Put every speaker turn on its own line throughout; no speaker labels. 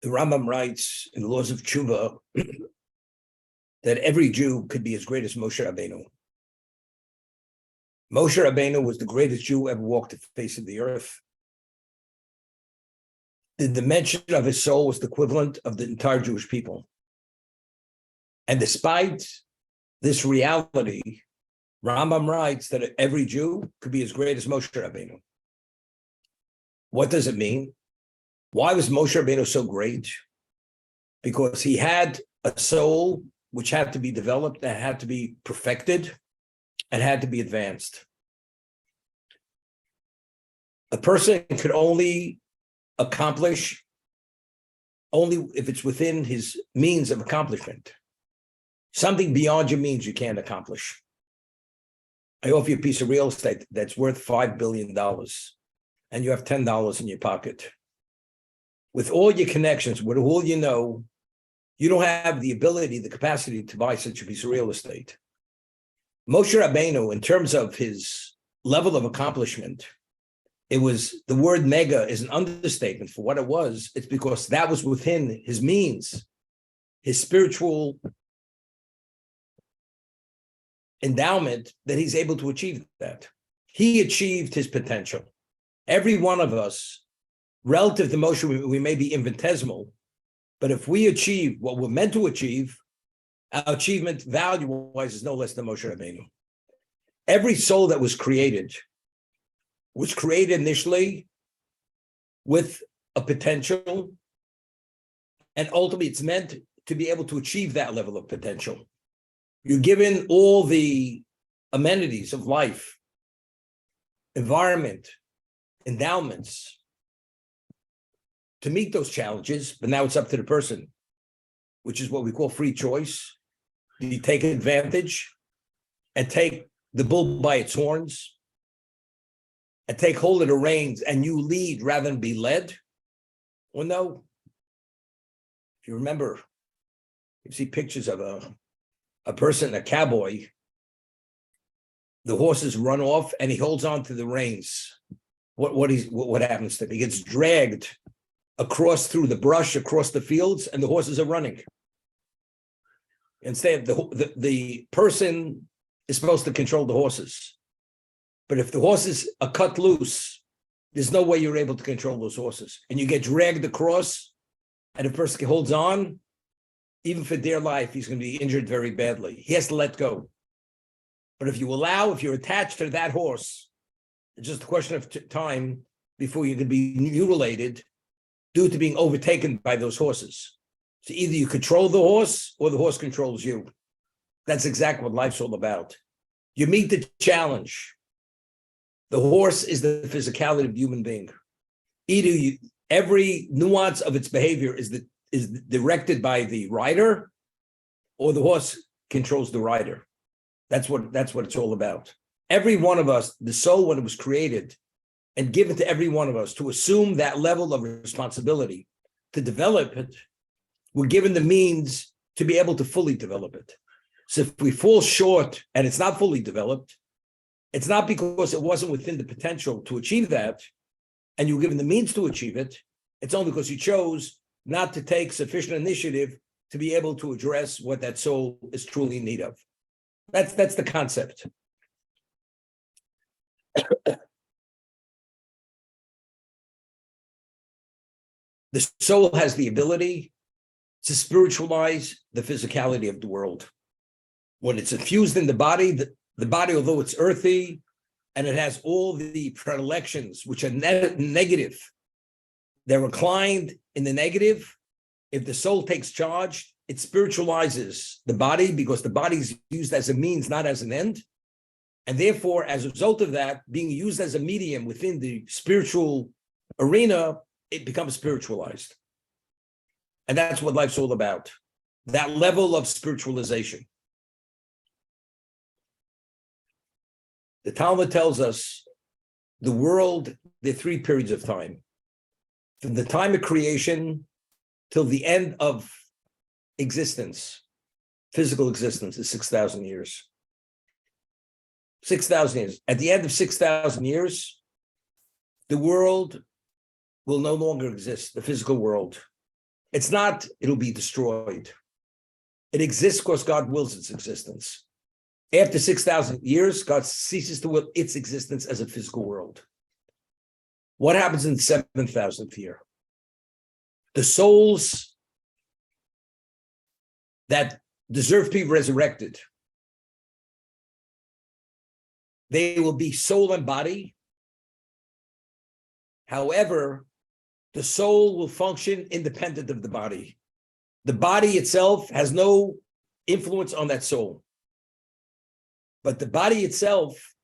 The Rambam writes in the Laws of Tshuva that every Jew could be as great as Moshe Rabbeinu. Moshe Rabbeinu was the greatest Jew ever walked the face of the earth. The dimension of his soul was the equivalent of the entire Jewish people. And despite this reality, Rambam writes that every Jew could be as great as Moshe Rabbeinu. What does it mean? Why was Moshe Rabbeinu so great? Because he had a soul which had to be developed, and had to be perfected, and had to be advanced. A person could only accomplish only if it's within his means of accomplishment. Something beyond your means you can't accomplish. I offer you a piece of real estate that's worth $5 billion, and you have $10 in your pocket. With all your connections, with all you know, you don't have the ability, the capacity to buy such a piece of real estate. Moshe Rabbeinu, in terms of his level of accomplishment, it was, the word mega is an understatement for what it was. It's because that was within his means, his spiritual endowment, that he's able to achieve that. He achieved his potential. Every one of us, relative to Moshe, we may be infinitesimal, but if we achieve what we're meant to achieve, our achievement value-wise is no less than Moshe Rabbeinu. Every soul that was created initially with a potential, and ultimately it's meant to be able to achieve that level of potential. You're given all the amenities of life, environment, endowments to meet those challenges, but now it's up to the person, which is what we call free choice. Do you take advantage and take the bull by its horns and take hold of the reins and you lead rather than be led? Or no? If you remember, you see pictures of a person, a cowboy, the horses run off and he holds on to the reins. What happens to him? He gets dragged across through the brush, across the fields, and the horses are running. Instead, the person is supposed to control the horses. But if the horses are cut loose, there's no way you're able to control those horses. And you get dragged across, and the person holds on, even for dear life, he's going to be injured very badly. He has to let go. But if you're attached to that horse, it's just a question of time before you can be mutilated due to being overtaken by those horses. So either you control the horse or the horse controls you. That's exactly what life's all about. You meet the challenge. The horse is the physicality of the human being. Every nuance of its behavior is directed by the rider, or the horse controls the rider. That's what it's all about. Every one of us, the soul, when it was created and given to every one of us to assume that level of responsibility, to develop it, we're given the means to be able to fully develop it. So if we fall short and it's not fully developed, it's not because it wasn't within the potential to achieve that, and you were given the means to achieve it. It's only because you chose not to take sufficient initiative to be able to address what that soul is truly in need of. That's the concept. The soul has the ability to spiritualize the physicality of the world. When it's infused in the body, the body, although it's earthy and it has all the predilections which are negative, they're inclined in the negative. If the soul takes charge, it spiritualizes the body, because the body is used as a means, not as an end. And therefore, as a result of that, being used as a medium within the spiritual arena, it becomes spiritualized. And that's what life's all about, that level of spiritualization. The Talmud tells us the world, there are 3 periods of time. From the time of creation till the end of existence, physical existence, is 6,000 years. 6,000 years. At the end of 6,000 years, the world will no longer exist, the physical world. It's not, it'll be destroyed. It exists because God wills its existence. After 6,000 years, God ceases to will its existence as a physical world. What happens in the 7,000th year? The souls that deserve to be resurrected, they will be soul and body. However, the soul will function independent of the body. The body itself has no influence on that soul. But the body itself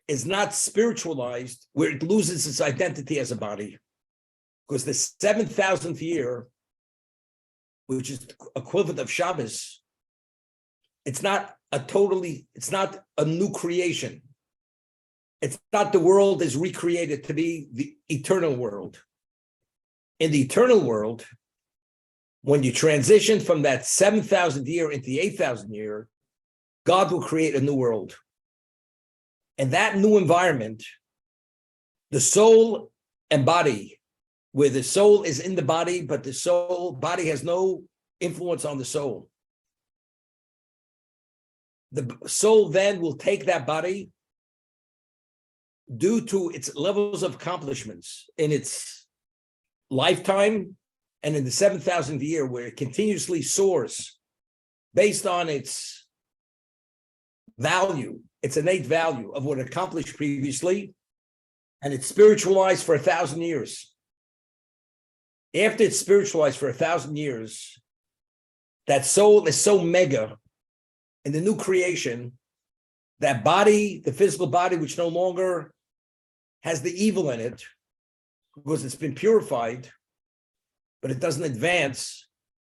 is not spiritualized where it loses its identity as a body. Because the 7,000th year, which is equivalent of Shabbos, it's not a new creation. It's not the world is recreated to be the eternal world. In the eternal world, when you transition from that 7,000 year into the 8,000 year, God will create a new world. And that new environment, the soul and body, where the soul is in the body, but the body has no influence on the soul. The soul then will take that body due to its levels of accomplishments in its lifetime and in the 7,000th year, where it continuously soars based on its value, its innate value of what it accomplished previously, and it's spiritualized for 1,000 years. After it's spiritualized for 1,000 years, that soul is so mega in the new creation, that body, the physical body, which no longer has the evil in it, because it's been purified, but it doesn't advance,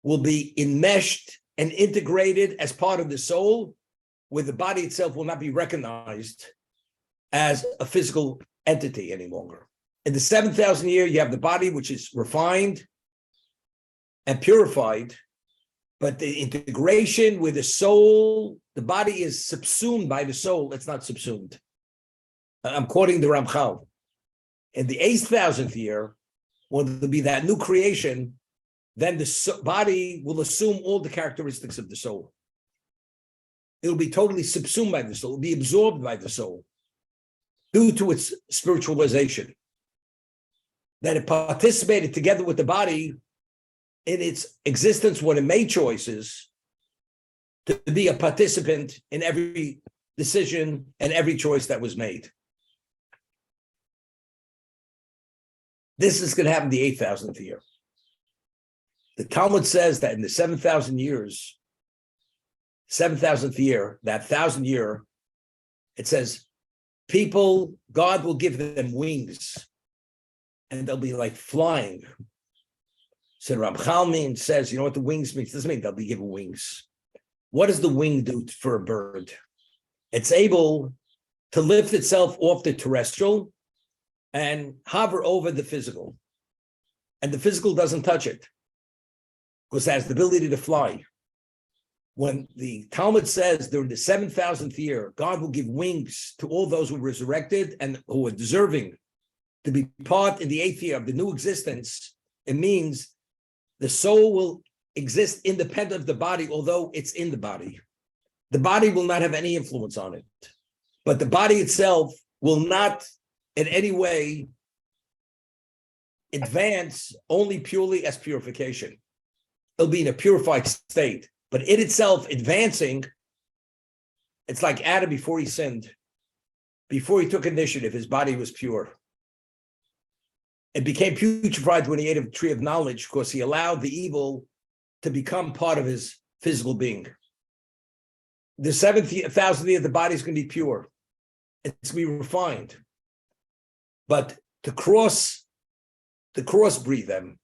will be enmeshed and integrated as part of the soul, where the body itself will not be recognized as a physical entity any longer. In the 7,000 year, you have the body, which is refined and purified, but the integration with the soul, the body is subsumed by the soul. It's not subsumed. I'm quoting the Ramchal. In the 8,000th year, when there'll be that new creation, then the body will assume all the characteristics of the soul. It'll be totally subsumed by the soul. It'll be absorbed by the soul due to its spiritualization. That it participated together with the body in its existence when it made choices to be a participant in every decision and every choice that was made. This is going to happen the 8,000th year. The Talmud says that in the 7,000 years, 7,000th year, that 1,000 year, it says, God will give them wings, and they'll be like flying. So Rab Chalmin says, you know what the wings means? It doesn't mean they'll be given wings. What does the wing do for a bird? It's able to lift itself off the terrestrial and hover over the physical. And the physical doesn't touch it because it has the ability to fly. When the Talmud says during the 7,000th year, God will give wings to all those who were resurrected and who are deserving to be part in the 8th year of the new existence, it means the soul will exist independent of the body, although it's in the body. The body will not have any influence on it, but the body itself will not in any way advance only purely as purification. It'll be in a purified state, but it itself advancing, it's like Adam before he sinned. Before he took initiative, his body was pure. It became putrefied when he ate of the tree of knowledge because he allowed the evil to become part of his physical being. The 7,000th year, the body is going to be pure. It's going to be refined. But to crossbreed them,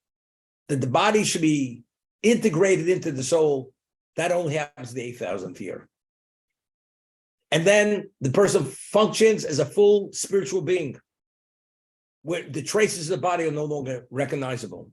that the body should be integrated into the soul, that only happens in the 8,000th year. And then the person functions as a full spiritual being, where the traces of the body are no longer recognizable.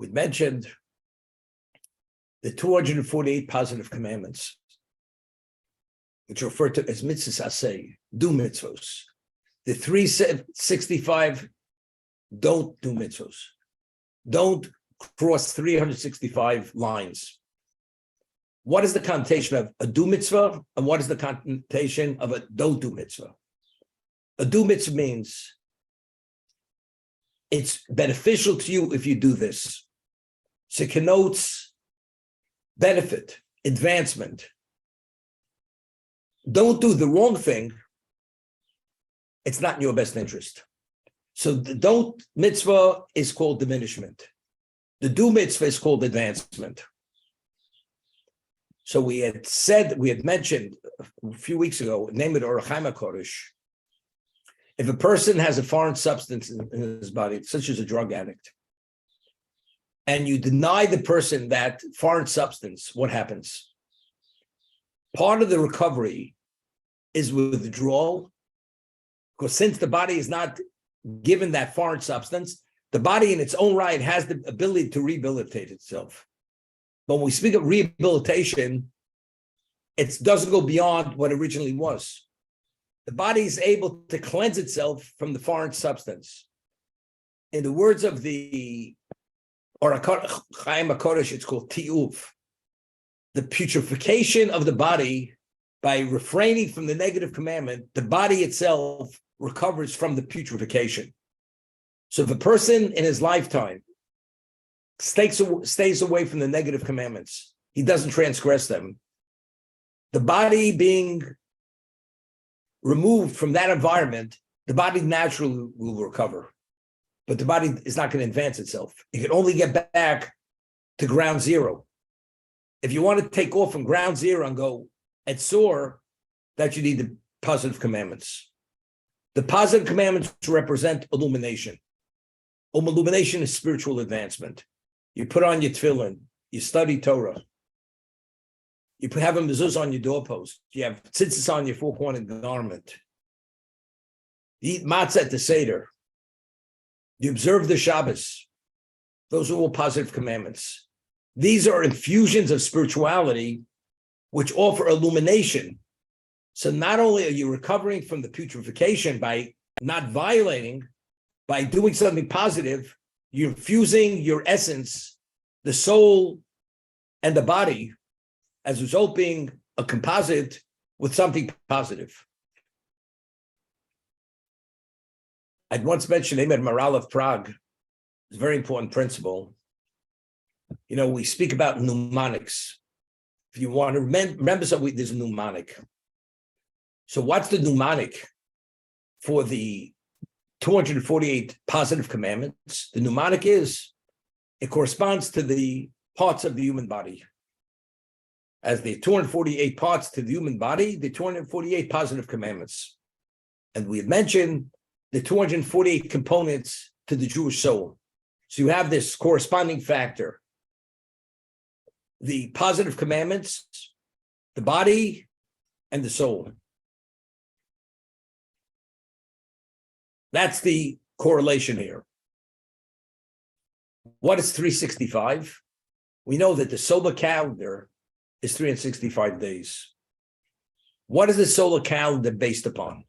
We mentioned the 248 positive commandments, which are referred to as mitzvahs aseh, do mitzvos. The 365 don't do mitzvos. Don't cross 365 lines. What is the connotation of a do mitzvah, and what is the connotation of a don't do mitzvah? A do mitzvah means it's beneficial to you if you do this. So it connotes benefit, advancement. Don't do the wrong thing. It's not in your best interest. So the don't mitzvah is called diminishment. The do mitzvah is called advancement. So we had mentioned a few weeks ago, name it Orach Chaim HaKodesh. If a person has a foreign substance in his body, such as a drug addict, and you deny the person that foreign substance, what happens? Part of the recovery is withdrawal, because since the body is not given that foreign substance, the body in its own right has the ability to rehabilitate itself. But when we speak of rehabilitation, it doesn't go beyond what originally was. The body is able to cleanse itself from the foreign substance. In the words of the Orach Chaim HaKodesh, it's called ti'uv. The putrefaction of the body, by refraining from the negative commandment, the body itself recovers from the putrefaction. So if a person in his lifetime stays away from the negative commandments, he doesn't transgress them, the body being removed from that environment, the body naturally will recover. But the body is not going to advance itself. It can only get back to ground zero. If you want to take off from ground zero and go at soar, that you need the positive commandments. The positive commandments represent illumination. Illumination is spiritual advancement. You put on your tefillin, you study Torah, you have a mezuzah on your doorpost, you have tzitzis on your four-cornered garment, you eat matzah at the Seder, you observe the Shabbos. Those are all positive commandments. These are infusions of spirituality which offer illumination. So not only are you recovering from the putrefaction by not violating, by doing something positive, you're infusing your essence, the soul and the body, as a result being a composite with something positive. I'd once mentioned Ahmed Maral of Prague. It's a very important principle. You know, we speak about mnemonics. If you want to remember something, there's a mnemonic. So what's the mnemonic for the 248 positive commandments? The mnemonic is, it corresponds to the parts of the human body. As the 248 parts to the human body, the 248 positive commandments. And we had mentioned the 248 components to the Jewish soul. So you have this corresponding factor. The positive commandments, the body, and the soul. That's the correlation here. What is 365? We know that the solar calendar is 365 days. What is the solar calendar based upon?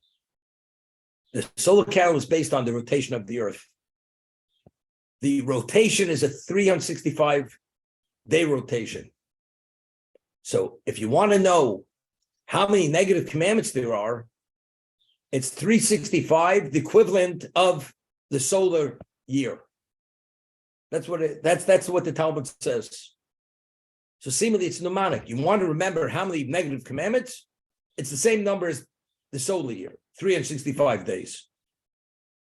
The solar calendar is based on the rotation of the Earth. The rotation is a 365-day rotation. So if you want to know how many negative commandments there are, it's 365, the equivalent of the solar year. That's what the Talmud says. So seemingly it's mnemonic. You want to remember how many negative commandments? It's the same number as the solar year, 365 days.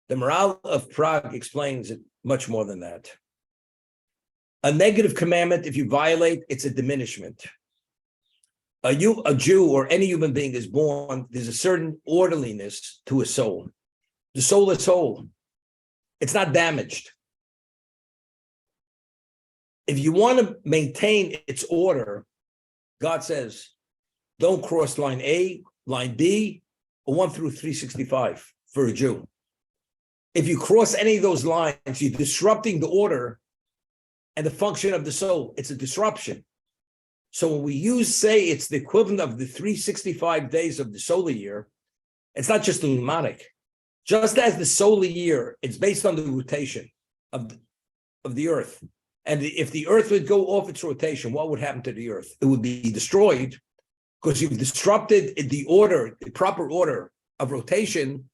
The Maral of Prague explains it much more than that. A negative commandment, if you violate, it's a diminishment. A Jew or any human being is born, there's a certain orderliness to a soul. The soul is whole. It's not damaged. If you want to maintain its order, God says, don't cross line A, line B, or 1 through 365 for a Jew. If you cross any of those lines, you're disrupting the order and the function of the soul. It's a disruption. So when we say it's the equivalent of the 365 days of the solar year, it's not just a mnemonic. Just as the solar year, it's based on the rotation of the Earth. And if the Earth would go off its rotation, what would happen to the Earth? It would be destroyed because you've disrupted the proper order of rotation.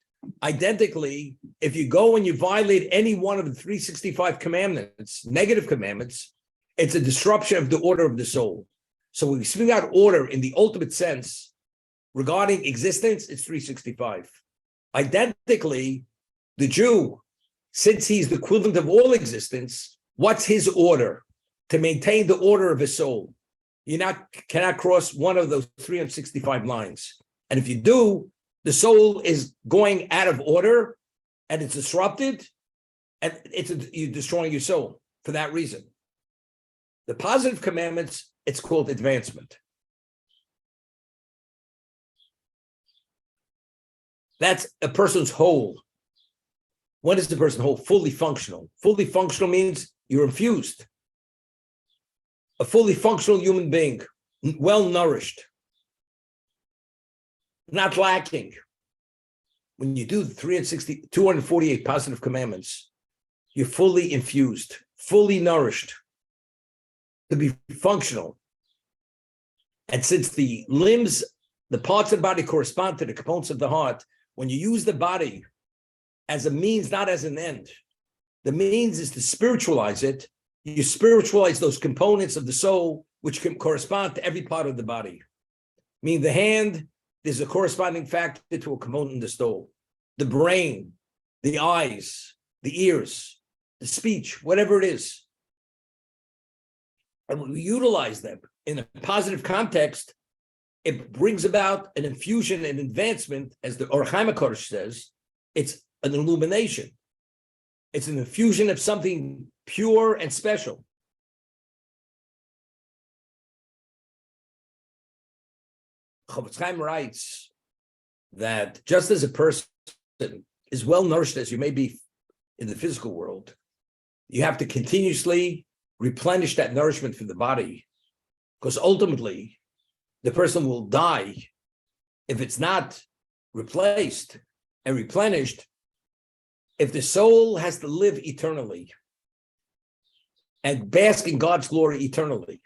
Identically, if you go and you violate any one of the 365 commandments, negative commandments, it's a disruption of the order of the soul. So when we speak out order in the ultimate sense regarding existence, it's 365. Identically, the Jew, since he's the equivalent of all existence, what's his order? To maintain the order of his soul. You cannot cross one of those 365 lines. And if you do, the soul is going out of order and it's disrupted, and you're destroying your soul for that reason. The positive commandments, it's called advancement. That's a person's whole. When is the person whole? Fully functional. Fully functional means you're infused. A fully functional human being, well nourished, not lacking. When you do the 248 positive commandments, you're fully infused, fully nourished to be functional. And since the limbs, the parts of the body correspond to the components of the heart, when you use the body as a means, not as an end, the means is to spiritualize it. You spiritualize those components of the soul, which can correspond to every part of the body. Meaning the hand, there's a corresponding factor to a component in the soul. The brain, the eyes, the ears, the speech, whatever it is. And when we utilize them in a positive context, it brings about an infusion and advancement, as the Orach Chaim HaKadosh says. It's an illumination. It's an infusion of something pure and special. Chofetz Chaim writes that just as a person is well nourished as you may be in the physical world, you have to continuously replenish that nourishment for the body, because ultimately the person will die if it's not replaced and replenished. If the soul has to live eternally and bask in God's glory eternally,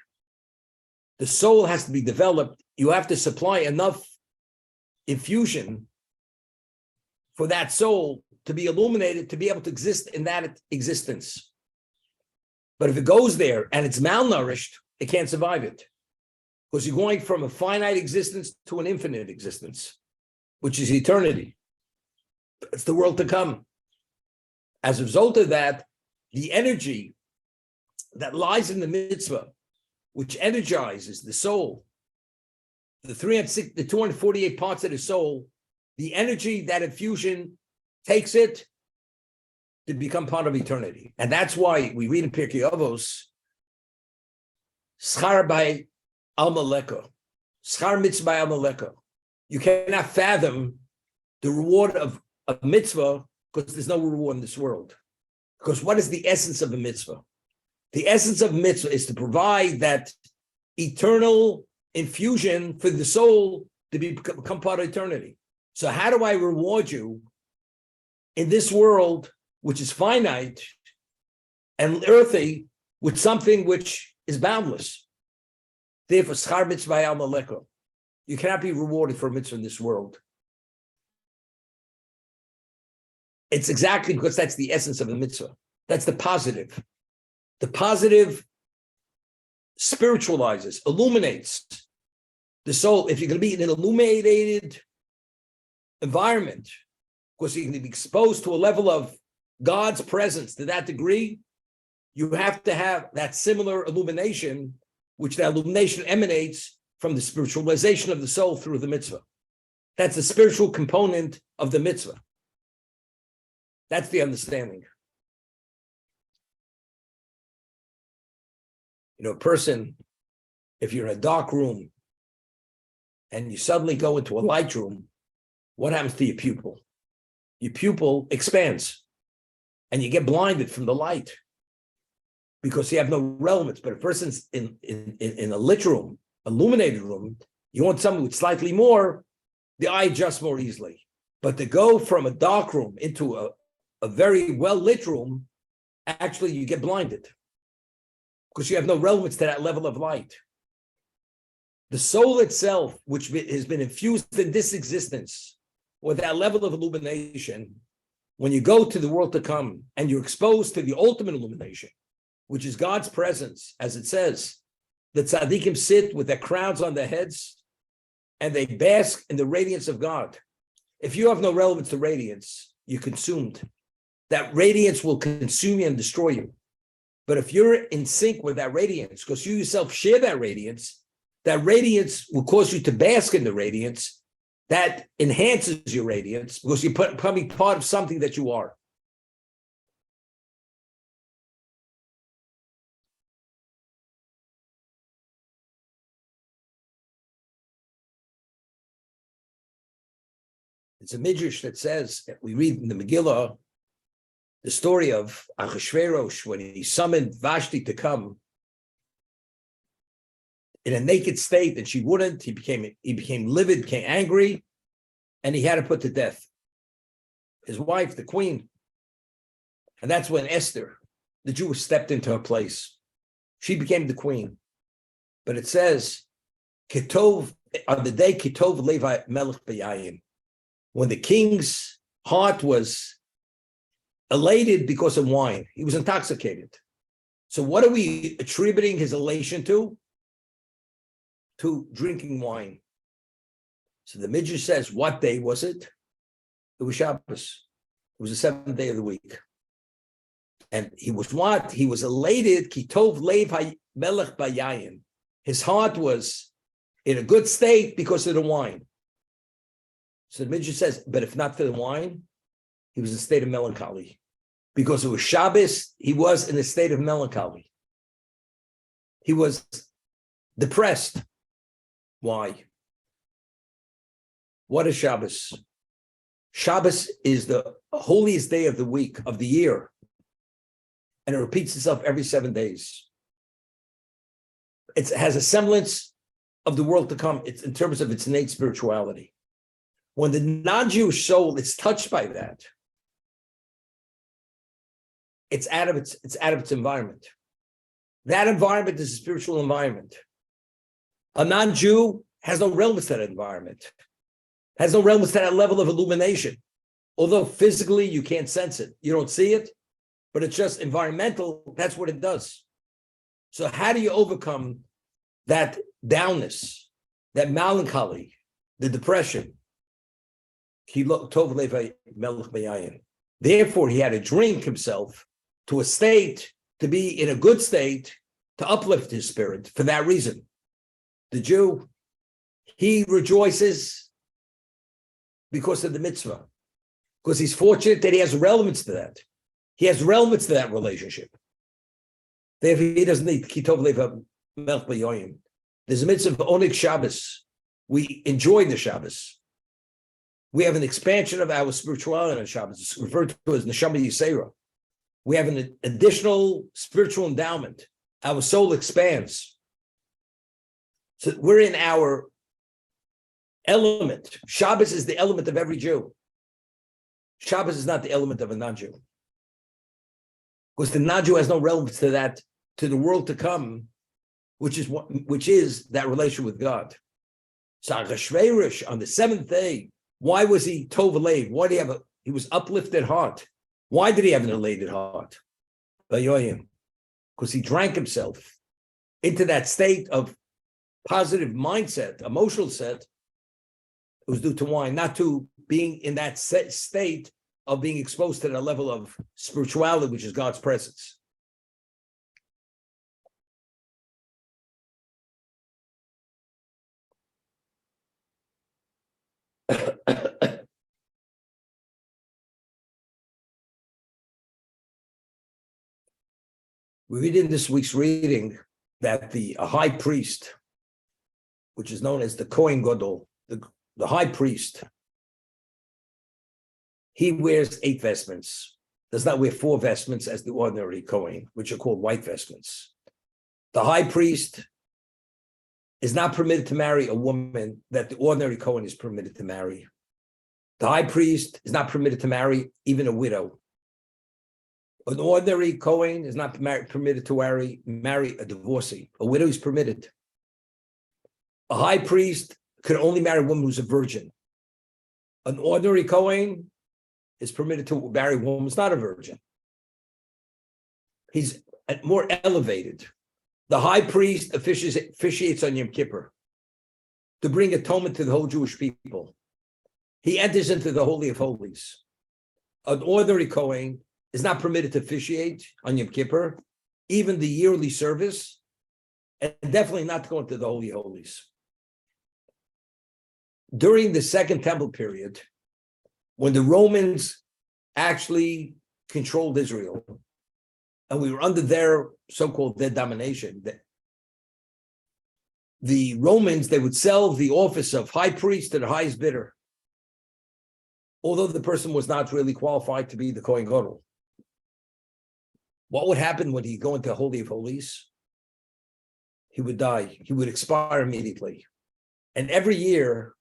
the soul has to be developed. You have to supply enough infusion for that soul to be illuminated, to be able to exist in that existence. But if it goes there and it's malnourished, it can't survive it, because you're going from a finite existence to an infinite existence, which is eternity. It's the world to come. As a result of that, the energy that lies in the mitzvah, which energizes the soul, the 248 parts of the soul, the energy, that infusion takes it to become part of eternity. And that's why we read in Pirkei Avos, Schar by Almaleko, Schar mitzvah by Almaleko. You cannot fathom the reward of a mitzvah, because there's no reward in this world. Because what is the essence of a mitzvah? The essence of a mitzvah is to provide that eternal infusion for the soul to become part of eternity. So how do I reward you in this world, which is finite and earthy, with something which is boundless? Therefore, schar mitzvah al maleko. You cannot be rewarded for a mitzvah in this world. It's exactly because that's the essence of the mitzvah. That's the positive. The positive spiritualizes, illuminates the soul. If you're going to be in an illuminated environment, because you're going to be exposed to a level of God's presence to that degree, you have to have that similar illumination, which that illumination emanates from the spiritualization of the soul through the mitzvah. That's the spiritual component of the mitzvah. That's the understanding. You know, a person, if you're in a dark room and you suddenly go into a light room, what happens to your pupil? Your pupil expands and you get blinded from the light. because you have no relevance. But a person's in a lit room, illuminated room, you want something with slightly more, the eye adjusts more easily. But to go from a dark room into a very well-lit room, actually you get blinded because you have no relevance to that level of light. The soul itself, which has been infused in this existence, with that level of illumination, when you go to the world to come and you're exposed to the ultimate illumination, which is God's presence, as it says, the tzaddikim sit with their crowns on their heads and they bask in the radiance of God. If you have no relevance to radiance, you're consumed. That radiance will consume you and destroy you. But if you're in sync with that radiance, because you yourself share that radiance will cause you to bask in the radiance. That enhances your radiance because you're becoming part of something that you are. It's a midrash that says, we read in the Megillah, the story of Achashverosh when he summoned Vashti to come in a naked state, and she wouldn't. He became livid, became angry, and he had to put to death his wife, the queen. And that's when Esther, the Jew, stepped into her place. She became the queen. But it says, Kitov, on the day Kitov Levi Melech B'Yayin, when the king's heart was elated because of wine, he was intoxicated. So what are we attributing his elation to? To drinking wine. So the Midrash says, what day was it? It was Shabbos. It was the seventh day of the week. And he was what? He was elated. Kitov Lev Melech Bayayin. His heart was in a good state because of the wine. So the Midrash says, but if not for the wine, he was in a state of melancholy. Because it was Shabbos, he was in a state of melancholy. He was depressed. Why? What is Shabbos? Shabbos is the holiest day of the week, of the year. And it repeats itself every 7 days. It has a semblance of the world to come. It's in terms of its innate spirituality. When the non-Jewish soul is touched by that, it's out of its environment. That environment is a spiritual environment. A non-Jew has no relevance to that environment, has no relevance to that level of illumination. Although physically you can't sense it, you don't see it, but it's just environmental. That's what it does. So how do you overcome that downness, that melancholy, the depression? Therefore, he had to drink himself to a state, to be in a good state, to uplift his spirit. For that reason, the Jew, he rejoices because of the mitzvah, because he's fortunate that he has relevance to that. He has relevance to that relationship. Therefore, he doesn't need kitov leva melch b'yoyim. There's a mitzvah of Oneg Shabbos. We enjoy the Shabbos. We have an expansion of our spirituality on Shabbos. It's referred to as Neshama Yisera. We have an additional spiritual endowment. Our soul expands. So we're in our element. Shabbos is the element of every Jew. Shabbos is not the element of a non-Jew. Because the non-Jew has no relevance to that, to the world to come, which is that relation with God. So Achashverosh, on the seventh day, why was he tov alev? Why did he was uplifted heart? Why did he have an elated heart? Because he drank himself into that state of positive mindset, emotional set. It was due to wine, not to being in that state of being exposed to the level of spirituality, which is God's presence. We read in this week's reading that a high priest, which is known as the Kohen Gadol, the high priest, he wears 8 vestments. does not wear 4 vestments as the ordinary Kohen, which are called white vestments. The high priest is not permitted to marry a woman that the ordinary Kohen is permitted to marry. The high priest is not permitted to marry even a widow. An ordinary Kohen is not permitted to marry a divorcee. A widow is permitted. A high priest could only marry a woman who's a virgin. An ordinary Kohen is permitted to marry a woman who's not a virgin. He's more elevated. The high priest officiates on Yom Kippur to bring atonement to the whole Jewish people. He enters into the Holy of Holies. An ordinary Kohen is not permitted to officiate on Yom Kippur, even the yearly service, and definitely not to go into the Holy of Holies. During the Second Temple period, when the Romans actually controlled Israel, and we were under their so-called domination, the Romans, they would sell the office of high priest to the highest bidder, although the person was not really qualified to be the Kohen Gadol. What would happen when he go into Holy of Holies? He would die. He would expire immediately. And every year,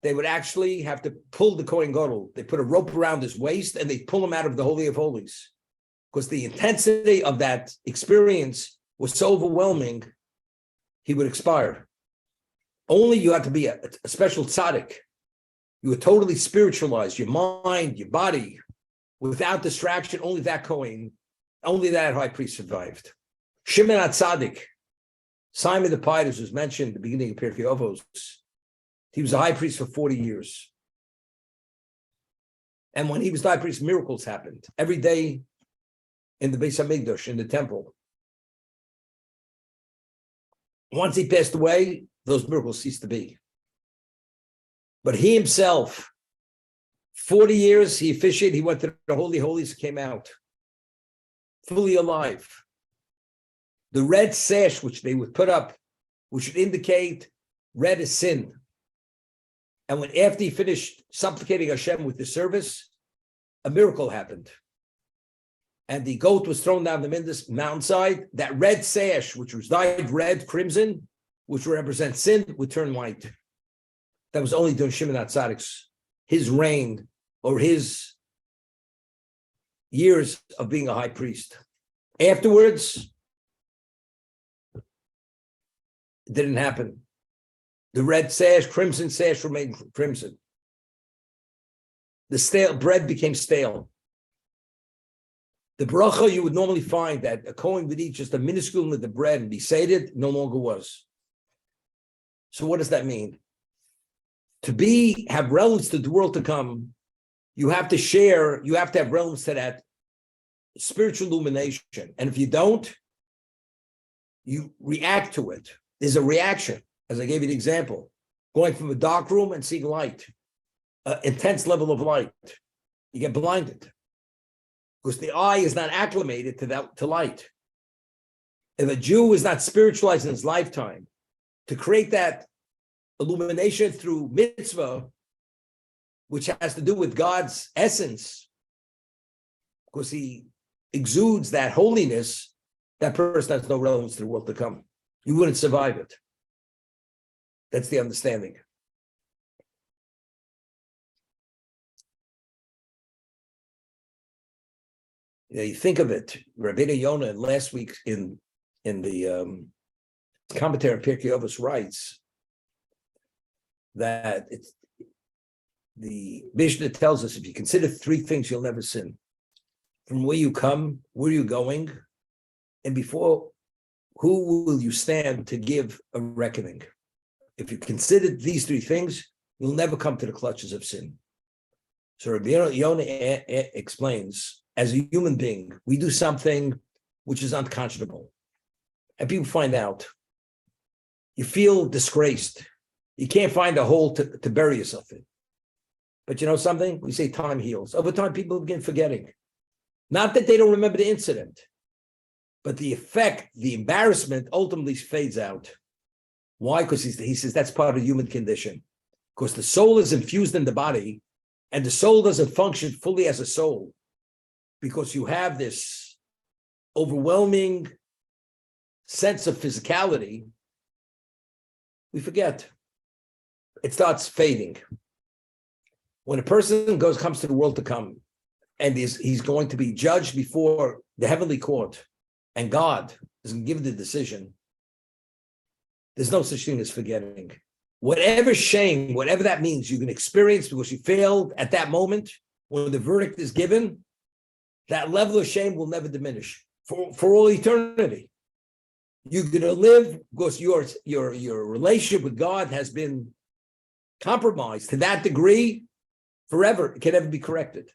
they would actually have to pull the Kohen Gadol. They put a rope around his waist and they pull him out of the Holy of Holies. Because the intensity of that experience was so overwhelming, he would expire. Only you had to be a special tzaddik. You were totally spiritualized, your mind, your body, without distraction. Only that Kohen, only that high priest survived. Shimon HaTzadik, Simon the Pious, was mentioned at the beginning of Pirkei Avos. He was a high priest for 40 years. And when he was high priest, miracles happened every day in the Beis HaMikdash, in the temple. Once he passed away, those miracles ceased to be. But he himself, 40 years, he officiated, he went to the Holy Holies, came out, fully alive. The red sash, which they would put up, which would indicate red is sin. And when after he finished supplicating Hashem with the service, a miracle happened. And the goat was thrown down the mountainside. That red sash, which was dyed red, crimson, which represents sin, would turn white. That was only during Shimon HaTzadik's, his reign, or his years of being a high priest. Afterwards, it didn't happen. The red sash, crimson sash remained crimson. The stale bread became stale. The bracha you would normally find that a Kohen would eat just a minuscule amount of bread and be sated, no longer was. So what does that mean? To have relevance to the world to come, you have to share, you have to have relevance to that spiritual illumination. And if you don't, you react to it. There's a reaction, as I gave you the example, going from a dark room and seeing light, an intense level of light. You get blinded because the eye is not acclimated to light. If a Jew is not spiritualized in his lifetime to create that illumination through mitzvah, which has to do with God's essence, because he exudes that holiness, that person has no relevance to the world to come. You wouldn't survive it. That's the understanding. You think of it, Rabbeinu Yonah last week in the commentary on Pirkei Avos writes that the Mishnah tells us if you consider 3 things, you'll never sin. From where you come, where you're going, and before who will you stand to give a reckoning? If you consider these 3 things, you'll never come to the clutches of sin. So Rabbi Yonah explains, as a human being, we do something which is unconscionable. And people find out. You feel disgraced. You can't find a hole to bury yourself in. But you know something? We say time heals. Over time, people begin forgetting. Not that they don't remember the incident, but the effect, the embarrassment ultimately fades out. Why? Because he says that's part of the human condition. Because the soul is infused in the body, and the soul doesn't function fully as a soul because you have this overwhelming sense of physicality, we forget. It starts fading. When a person comes to the world to come, and he's going to be judged before the heavenly court, and God is going to give the decision, there's no such thing as forgetting. Whatever shame, whatever that means, you can experience because you failed at that moment, when the verdict is given, that level of shame will never diminish for all eternity. You're going to live because your relationship with God has been compromised to that degree forever. It can never be corrected.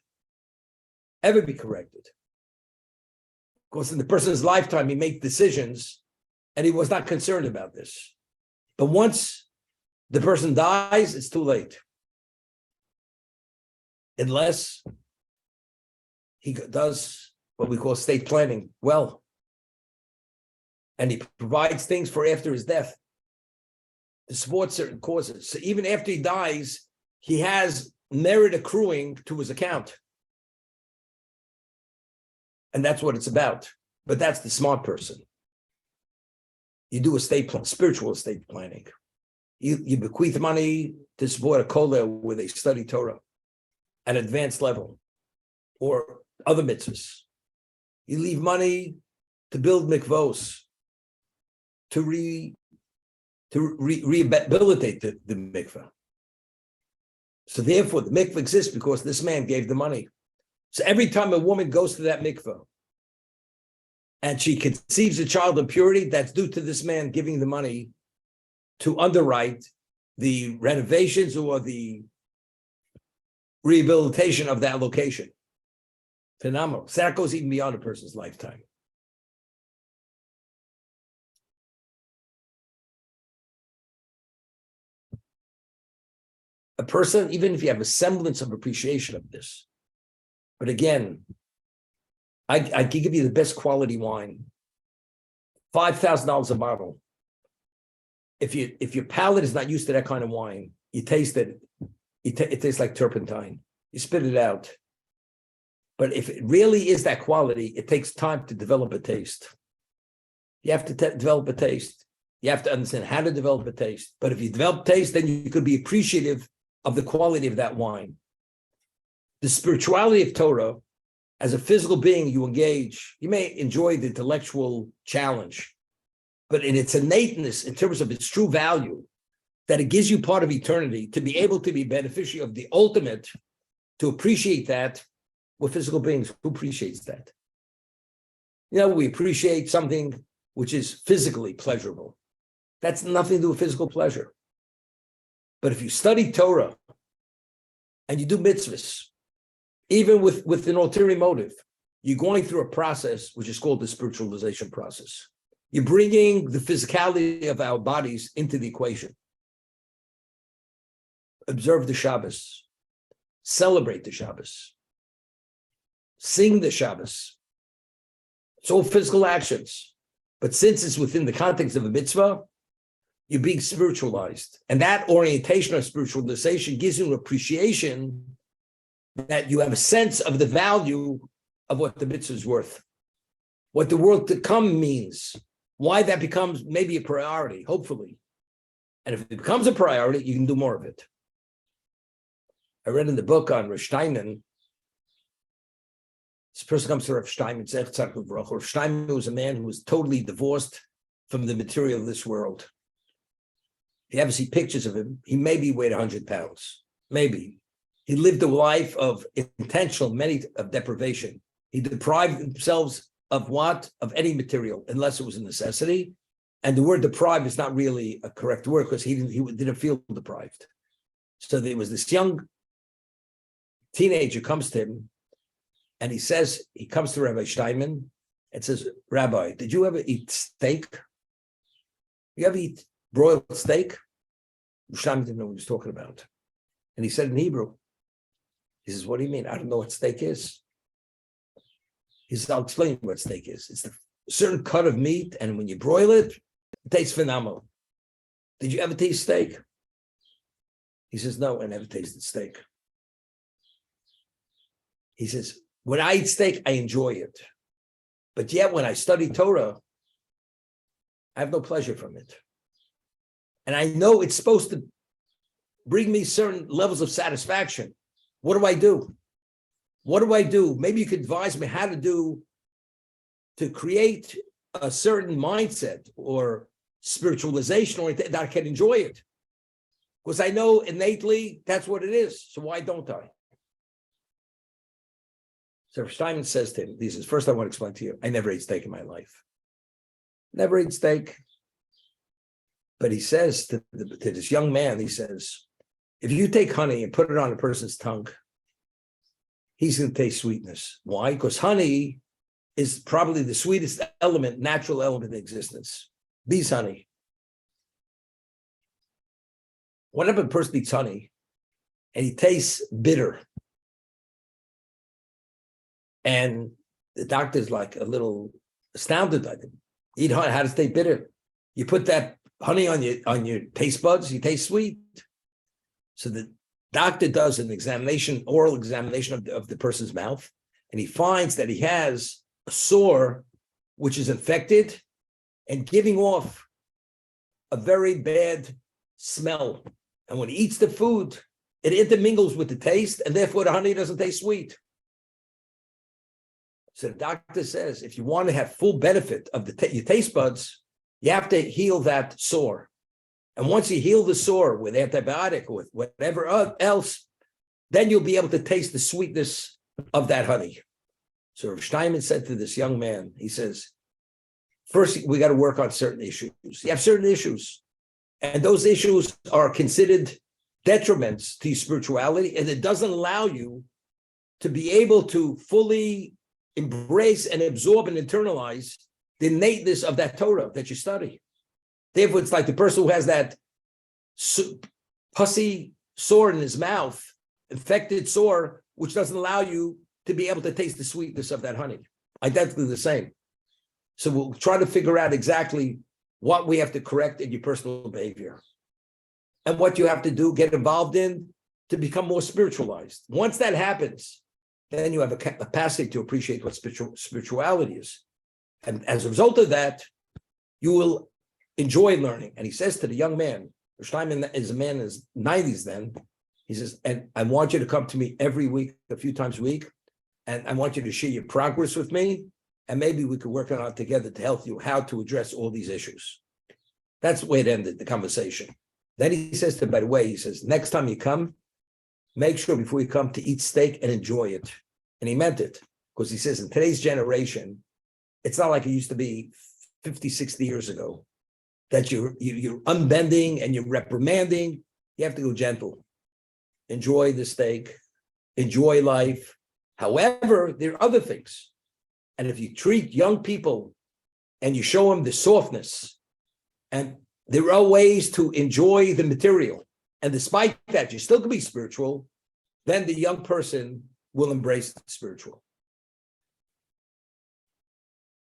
Ever be corrected. Because in the person's lifetime, he made decisions and he was not concerned about this. But once the person dies, it's too late. Unless he does what we call estate planning well. And he provides things for after his death to support certain causes. So even after he dies, he has merit accruing to his account. And that's what it's about. But that's the smart person. You do spiritual estate planning. You bequeath money to support a kollel where they study Torah at advanced level or other mitzvahs. You leave money to build mikvos, to rehabilitate the mikvah. So therefore, the mikvah exists because this man gave the money. So every time a woman goes to that mikvah and she conceives a child in purity, that's due to this man giving the money to underwrite the renovations or the rehabilitation of that location. Phenomenal. So that goes even beyond a person's lifetime. A person, even if you have a semblance of appreciation of this, but again, I can give you the best quality wine, $5,000 a bottle. If your palate is not used to that kind of wine, you taste it, it tastes like turpentine. You spit it out. But if it really is that quality, it takes time to develop a taste. You have to develop a taste. You have to understand how to develop a taste. But if you develop taste, then you could be appreciative of the quality of that wine. The spirituality of Torah, as a physical being, you engage. You may enjoy the intellectual challenge, but in its innateness, in terms of its true value, that it gives you part of eternity, to be able to be beneficiary of the ultimate, to appreciate that, we're physical beings. Who appreciates that? You know, we appreciate something which is physically pleasurable. That's nothing to do with physical pleasure. But if you study Torah and you do mitzvahs, even with an ulterior motive, you're going through a process which is called the spiritualization process. You're bringing the physicality of our bodies into the equation. Observe the Shabbos. Celebrate the Shabbos. Sing the Shabbos. It's all physical actions. But since it's within the context of a mitzvah, you're being spiritualized. And that orientation of spiritualization gives you an appreciation that you have a sense of the value of what the mitzvah is worth, what the world to come means, why that becomes maybe a priority, hopefully. And if it becomes a priority, you can do more of it. I read in the book on Rav Steinman, this person comes to Rav Steinman, Rav Steinman was a man who was totally divorced from the material of this world. If you ever see pictures of him, he maybe weighed 100 pounds, maybe. He lived a life of intentional, of deprivation. He deprived himself of what? Of any material, unless it was a necessity. And the word deprived is not really a correct word because he didn't feel deprived. So there was this young teenager comes to him and he comes to Rabbi Steinman and says, Rabbi, did you ever eat steak? You ever eat broiled steak? Steinman didn't know what he was talking about. And he said in Hebrew, he says, what do you mean? I don't know what steak is. He says, I'll explain what steak is. It's a certain cut of meat, and when you broil it, it tastes phenomenal. Did you ever taste steak? He says, no, I never tasted steak. He says, When I eat steak, I enjoy it. But yet when I study Torah, I have no pleasure from it. And I know it's supposed to bring me certain levels of satisfaction. What do I do? What do I do? Maybe you could advise me how to create a certain mindset or spiritualization or that I can enjoy it. Because I know innately that's what it is. So why don't I? So Steinman says to him, he says, first I want to explain to you, I never ate steak in my life. Never ate steak. But he says to this young man, he says, if you take honey and put it on a person's tongue, he's going to taste sweetness. Why? Because honey is probably the sweetest element, natural element in existence. Bees honey. Whenever a person eats honey and he tastes bitter, and the doctor's like a little astounded by him. Eat honey, how does it taste bitter? You put that honey on your taste buds, you taste sweet. So the doctor does an examination, oral examination of the person's mouth, and he finds that he has a sore which is infected and giving off a very bad smell. And when he eats the food, it intermingles with the taste, and therefore the honey doesn't taste sweet. So the doctor says, if you want to have full benefit of your taste buds, you have to heal that sore. And once you heal the sore with antibiotic or with whatever else, then you'll be able to taste the sweetness of that honey. So Rav Steinman said to this young man, he says, first, we got to work on certain issues. You have certain issues, and those issues are considered detriments to your spirituality, and it doesn't allow you to be able to fully embrace and absorb and internalize the innateness of that Torah that you study. Therefore, it's like the person who has that pussy sore in his mouth, infected sore, which doesn't allow you to be able to taste the sweetness of that honey. Identically the same. So we'll try to figure out exactly what we have to correct in your personal behavior and what you have to do, get involved in to become more spiritualized. Once that happens, then you have a capacity to appreciate what spirituality is. And as a result of that, you will enjoy learning. And he says to the young man, Steinman is a man in his 90s then, he says, and I want you to come to me every week, a few times a week, and I want you to share your progress with me, and maybe we could work on it together to help you how to address all these issues. That's the way it ended, the conversation. Then he says to him, by the way, he says, next time you come, make sure before you come to eat steak and enjoy it. And he meant it, because he says in today's generation, it's not like it used to be 50, 60 years ago, that you're unbending and you're reprimanding. You have to go gentle. Enjoy the steak, enjoy life. However, there are other things. And if you treat young people and you show them the softness, and there are ways to enjoy the material, and despite that, you still can be spiritual, then the young person will embrace the spiritual.